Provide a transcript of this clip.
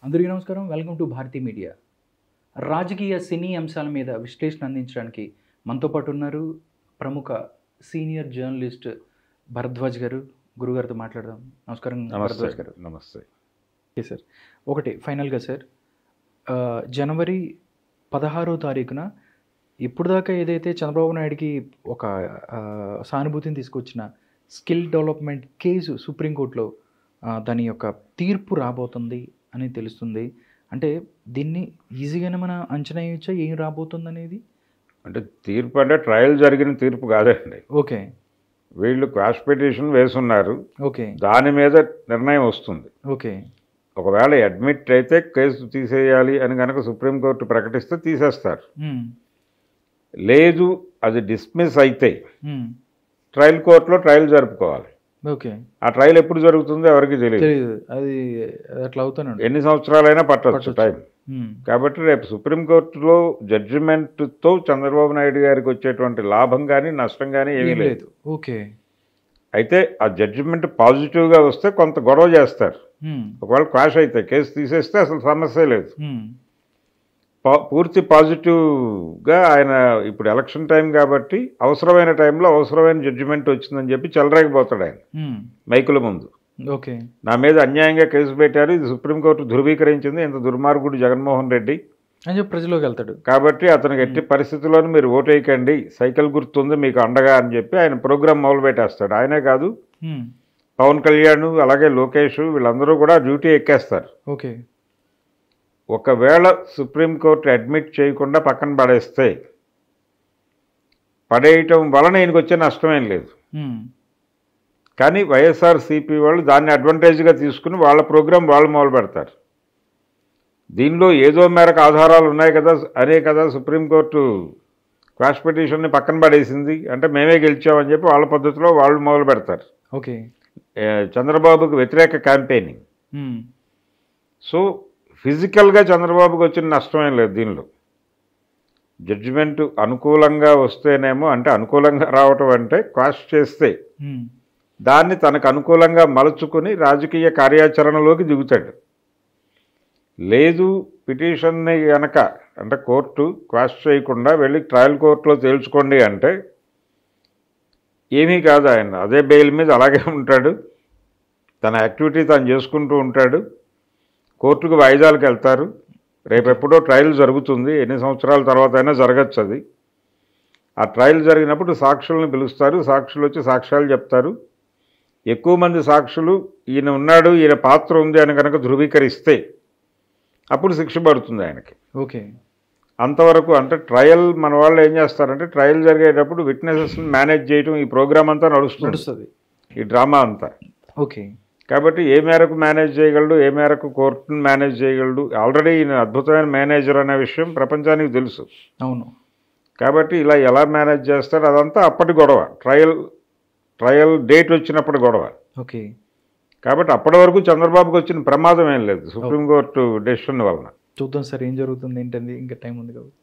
అందరికీ నమస్కారం. Welcome to Bharati media. రాజకీయ సినీ అంశాల మీద విశ్లేషణ అందించడానికి మనతో పాటు ఉన్నారు ప్రముఖ సీనియర్ జర్నలిస్ట్ భరద్వాజ్ గారు. గురుగారితో మాట్లాడదాం. నమస్కారం భరద్వాజ్ గారు. నమస్తే. ఓకే సార్, ఒకటి ఫైనల్గా సార్, జనవరి 16వ తారీఖున ఇప్పుడు దాకా ఏదైతే చంద్రబాబు నాయుడికి ఒక సానుభూతిని తీసుకొచ్చిన స్కిల్ డెవలప్మెంట్ కేసు సుప్రీంకోర్టులో దాని యొక్క తీర్పు రాబోతుంది అని తెలుస్తుంది. అంటే దీన్ని ఈజీగానే మనం అంచనా వేయచ్చా ఏం రాబోతుంది అనేది? అంటే తీర్పు అంటే ట్రయల్ జరిగిన తీర్పు కాదండి. ఓకే, వీళ్ళు క్వాష్ పిటిషన్ వేసున్నారు, ఓకే, దాని మీద నిర్ణయం వస్తుంది. ఓకే, ఒకవేళ అడ్మిట్ అయితే కేసు తీసేయాలి అని కనుక సుప్రీంకోర్టు ప్రకటిస్తే తీసేస్తారు. లేదు అది డిస్మిస్ అయితే ట్రయల్ కోర్టులో ట్రయల్ జరుపుకోవాలి. ఓకే, ఆ ట్రయల్ ఎప్పుడు జరుగుతుందో ఎవరికి తెలియదు. అది అట్లా అవుతాను. ఎన్ని సంవత్సరాలైనా పట్టవచ్చు టైం. కాబట్టి రేపు సుప్రీంకోర్టులో జడ్జిమెంట్తో చంద్రబాబు నాయుడు గారికి వచ్చేటువంటి లాభం కానీ నష్టం కానీ ఏమీ లేదు. ఓకే, అయితే ఆ జడ్జిమెంట్ పాజిటివ్గా వస్తే కొంత గొడవ చేస్తారు. ఒకవేళ క్వాష్ అయితే కేసు తీసేస్తే అసలు సమస్య లేదు. పూర్తి పాజిటివ్గా ఆయన ఇప్పుడు ఎలక్షన్ టైం కాబట్టి అవసరమైన టైంలో అవసరమైన జడ్జిమెంట్ వచ్చిందని చెప్పి చెలరేగిపోతాడు ఆయన మైకుల ముందు. ఓకే, నా మీద అన్యాయంగా కేసు పెట్టారు, ఇది సుప్రీంకోర్టు ధృవీకరించింది, ఇంత దుర్మార్గుడు జగన్మోహన్ రెడ్డి అని చెప్పి ప్రజలోకి వెళ్తాడు. కాబట్టి అతనికి ఎట్టి పరిస్థితుల్లోనూ మీరు ఓటేయకండి, సైకిల్ గుర్తుంది మీకు అండగా అని చెప్పి ఆయన ప్రోగ్రామ్ మొదలు పెట్టేస్తాడు. ఆయనే కాదు, పవన్ కళ్యాణ్ అలాగే లోకేష్ వీళ్ళందరూ కూడా డ్యూటీ ఎక్కేస్తారు. ఓకే, ఒకవేళ సుప్రీంకోర్టు అడ్మిట్ చేయకుండా పక్కన పడేయటం వలన ఈయనకు వచ్చే నష్టమేం లేదు. కానీ వైఎస్ఆర్సీపీ వాళ్ళు దాన్ని అడ్వాంటేజ్గా తీసుకుని వాళ్ళ ప్రోగ్రాం వాళ్ళు మొదలు పెడతారు. దీనిలో ఏదో మేరకు ఆధారాలు ఉన్నాయి కదా అనే కదా సుప్రీంకోర్టు క్వాష్ పిటిషన్ని పక్కన పడేసింది, అంటే మేమే గెలిచామని చెప్పి వాళ్ళ పద్ధతిలో వాళ్ళు మొదలు పెడతారు. ఓకే, చంద్రబాబుకు వ్యతిరేక క్యాంపెయినింగ్. సో ఫిజికల్గా చంద్రబాబుకి వచ్చిన నష్టమేం లేదు దీనిలో. జడ్జిమెంట్ అనుకూలంగా వస్తేనేమో, అంటే అనుకూలంగా రావటం అంటే క్వాష్ చేస్తే దాన్ని తనకు అనుకూలంగా మలుచుకుని రాజకీయ కార్యాచరణలోకి దిగుతాడు. లేదు పిటిషన్ని కనుక అంటే కోర్టు క్వాష్ చేయకుండా వెళ్ళి ట్రయల్ కోర్టులో తేల్చుకోండి అంటే ఏమీ కాదు, ఆయన అదే బెయిల్ మీద అలాగే ఉంటాడు, తన యాక్టివిటీ తను చేసుకుంటూ ఉంటాడు. కోర్టుకు వాయిదాలకు వెళ్తారు. రేపెప్పుడో ట్రయల్ జరుగుతుంది, ఎన్ని సంవత్సరాల తర్వాత అయినా జరగచ్చు అది. ఆ ట్రయల్ జరిగినప్పుడు సాక్షులను పిలుస్తారు, సాక్షులు వచ్చి సాక్ష్యాలు చెప్తారు. ఎక్కువ మంది సాక్షులు ఈయన ఉన్నాడు, ఈయన పాత్ర ఉంది అని కనుక ధృవీకరిస్తే అప్పుడు శిక్ష పడుతుంది ఆయనకి. ఓకే, అంతవరకు అంటే ట్రయల్ మన వాళ్ళు ఏం చేస్తారంటే ట్రయల్ జరిగేటప్పుడు విట్నెసెస్ని మేనేజ్ చేయడం ఈ ప్రోగ్రామ్ అంతా నడుస్తుంది, ఈ డ్రామా అంతా. ఓకే, కాబట్టి ఏ మేరకు మేనేజ్ చేయగలడు, ఏ మేరకు కోర్టును మేనేజ్ చేయగలడు, ఆల్రెడీ ఈయన అద్భుతమైన మేనేజర్ అనే విషయం ప్రపంచానికి తెలుసు. అవును. కాబట్టి ఇలా ఎలా మేనేజ్ చేస్తాడు అదంతా అప్పటి గొడవ, ట్రయల్ డేట్ వచ్చినప్పుడు గొడవ. ఓకే, కాబట్టి అప్పటి వరకు చంద్రబాబుకి వచ్చిన ప్రమాదం ఏం లేదు సుప్రీంకోర్టు డెసిషన్ వలన. చూద్దాం సార్ ఏం జరుగుతుంది ఏంటంది, ఇంకా టైం ఉంది కాబట్టి.